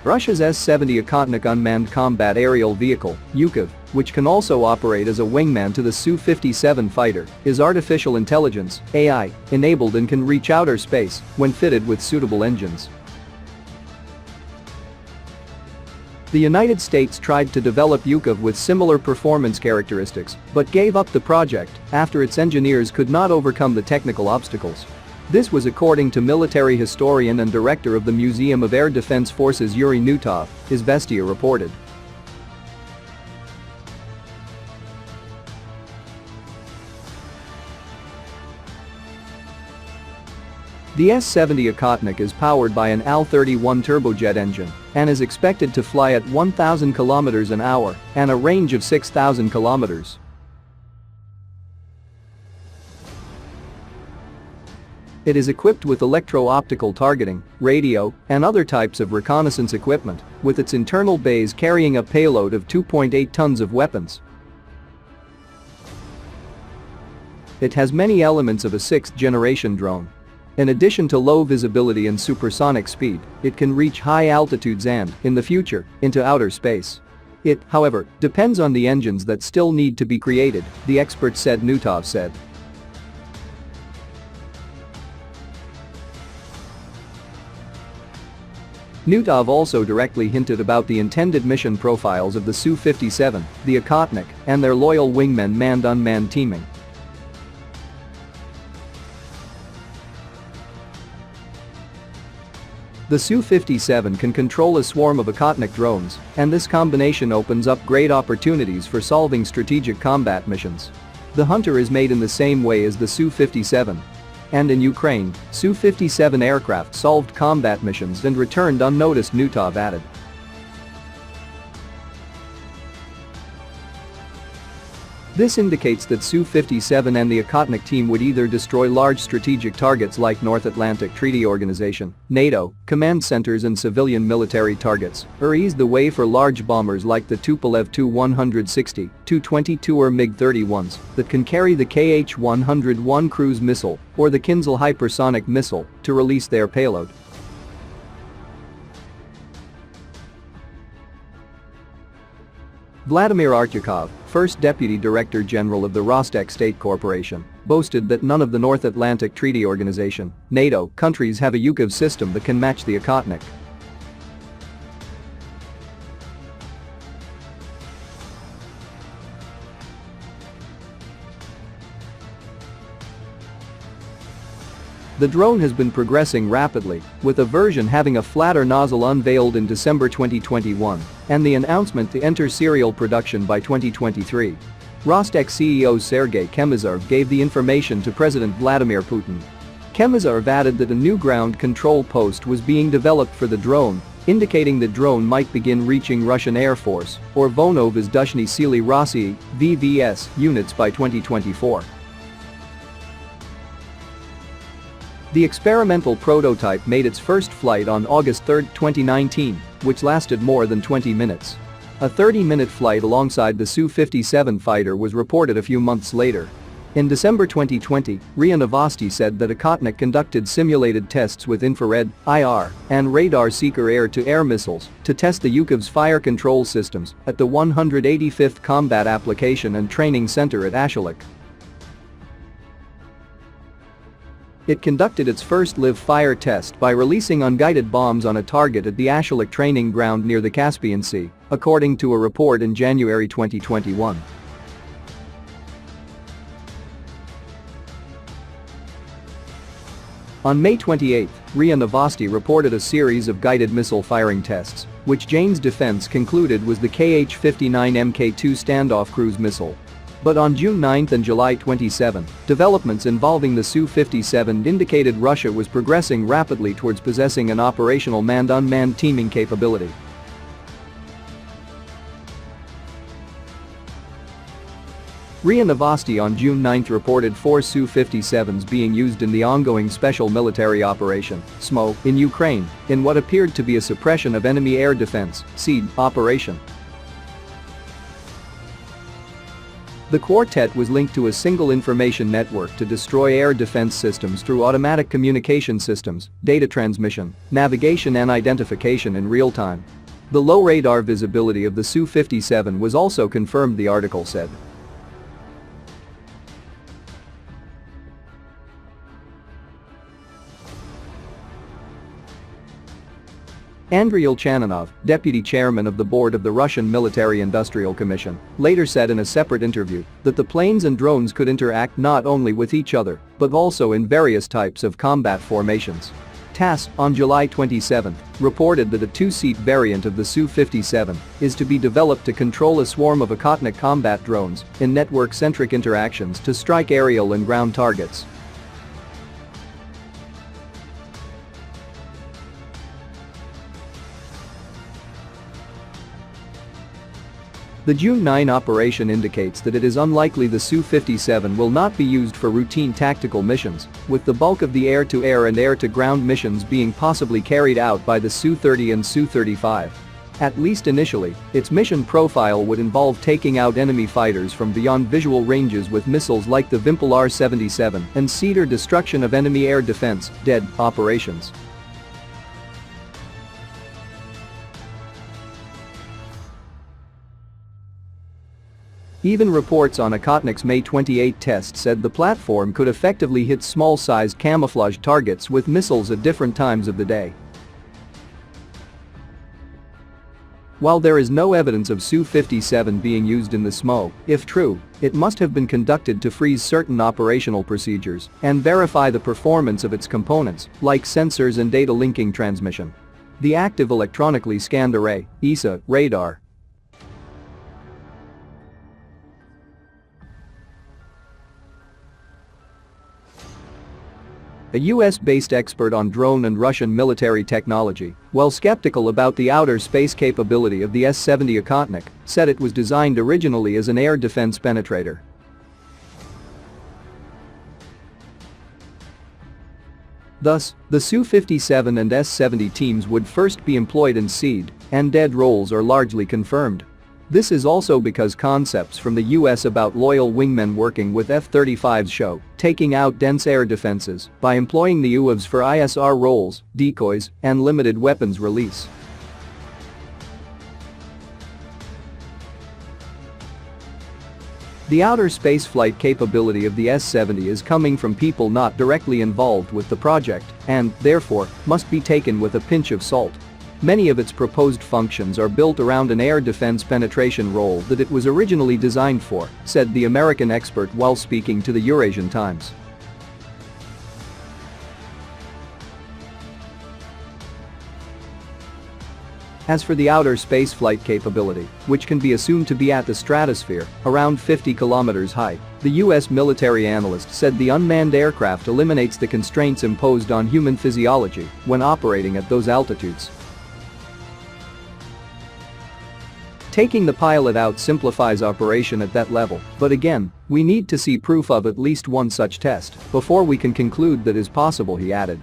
Russia's S-70 Okhotnik unmanned combat aerial vehicle, UKAV, which can also operate as a wingman to the Su-57 fighter, is artificial intelligence (AI) enabled and can reach outer space when fitted with suitable engines. The United States tried to develop UKAV with similar performance characteristics but gave up the project after its engineers could not overcome the technical obstacles. This was according to military historian and director of the Museum of Air Defense Forces Yuri Nutov, Izvestia reported. The S-70 Okhotnik is powered by an Al-31 turbojet engine and is expected to fly at 1,000 km an hour and a range of 6,000 km. It is equipped with electro-optical targeting, radio, and other types of reconnaissance equipment, with its internal bays carrying a payload of 2.8 tons of weapons. It has many elements of a sixth-generation drone. In addition to low visibility and supersonic speed, it can reach high altitudes and, in the future, into outer space. It, however, depends on the engines that still need to be created, the expert said, Nutov said. Nutov also directly hinted about the intended mission profiles of the Su-57, the Okhotnik, and their loyal wingmen manned-unmanned teaming. The Su-57 can control a swarm of Okhotnik drones, and this combination opens up great opportunities for solving strategic combat missions. The Hunter is made in the same way as the Su-57. And in Ukraine, Su-57 aircraft solved combat missions and returned unnoticed, Nutov added. This indicates that Su-57 and the Okhotnik team would either destroy large strategic targets like North Atlantic Treaty Organization, NATO, command centers and civilian military targets, or ease the way for large bombers like the Tupolev Tu-160, Tu-22 or MiG-31s that can carry the Kh-101 cruise missile or the Kinzhal hypersonic missile to release their payload. Vladimir Artyukov, first Deputy Director General of the Rostec State Corporation, boasted that none of the North Atlantic Treaty Organization, NATO, countries have a UKAV system that can match the Okhotnik. The drone has been progressing rapidly, with a version having a flatter nozzle unveiled in December 2021 and the announcement to enter serial production by 2023. Rostec CEO Sergei Chemizarov gave the information to President Vladimir Putin. Chemizarov added that a new ground control post was being developed for the drone, indicating the drone might begin reaching Russian Air Force or Vonovvozdechny Sily Rossii (VVS) units by 2024. The experimental prototype made its first flight on August 3, 2019, which lasted more than 20 minutes. A 30-minute flight alongside the Su-57 fighter was reported a few months later. In December 2020, RIA Novosti said that Okhotnik conducted simulated tests with infrared, IR, and radar seeker air-to-air missiles to test the UKAV's fire control systems at the 185th Combat Application and Training Center at Ashulik. It conducted its first live-fire test by releasing unguided bombs on a target at the Ashulik training ground near the Caspian Sea, according to a report in January 2021. On May 28, RIA Novosti reported a series of guided missile firing tests, which Jane's Defense concluded was the Kh-59 Mk2 standoff cruise missile. But on June 9 and July 27, developments involving the Su-57 indicated Russia was progressing rapidly towards possessing an operational manned-unmanned teaming capability. RIA Novosti on June 9 reported 4 Su-57s being used in the ongoing Special Military Operation (SMO) in Ukraine in what appeared to be a suppression of enemy air defense (SEAD) operation. The quartet was linked to a single information network to destroy air defense systems through automatic communication systems, data transmission, navigation and identification in real time. The low radar visibility of the Su-57 was also confirmed, the article said. Andriy Ulchanov, deputy chairman of the board of the Russian Military-Industrial Commission, later said in a separate interview that the planes and drones could interact not only with each other, but also in various types of combat formations. TASS, on July 27, reported that a two-seat variant of the Su-57 is to be developed to control a swarm of Okhotnik combat drones in network-centric interactions to strike aerial and ground targets. The June 9 operation indicates that it is unlikely the Su-57 will not be used for routine tactical missions, with the bulk of the air-to-air and air-to-ground missions being possibly carried out by the Su-30 and Su-35. At least initially, its mission profile would involve taking out enemy fighters from beyond visual ranges with missiles like the Vimpel R-77 and Cedar destruction of enemy air defense (DED) operations. Even reports on Okhotnik's May 28 test said the platform could effectively hit small-sized camouflage targets with missiles at different times of the day. While there is no evidence of Su-57 being used in the SMO, if true, it must have been conducted to freeze certain operational procedures and verify the performance of its components, like sensors and data linking transmission. The Active Electronically Scanned Array (ESA) radar. A US-based expert on drone and Russian military technology, while skeptical about the outer space capability of the S-70 Okhotnik, said it was designed originally as an air defense penetrator. Thus, the Su-57 and S-70 teams would first be employed in SEAD, and DED roles are largely confirmed. This is also because concepts from the US about loyal wingmen working with F-35s show taking out dense air defenses by employing the UAVs for ISR roles, decoys, and limited weapons release. The outer space flight capability of the S-70 is coming from people not directly involved with the project and, therefore, must be taken with a pinch of salt. Many of its proposed functions are built around an air defense penetration role that it was originally designed for, said the American expert while speaking to the Eurasian Times. As for the outer space flight capability, which can be assumed to be at the stratosphere, around 50 kilometers high, the US military analyst said the unmanned aircraft eliminates the constraints imposed on human physiology when operating at those altitudes. Taking the pilot out simplifies operation at that level, but again, we need to see proof of at least one such test before we can conclude that is possible, he added.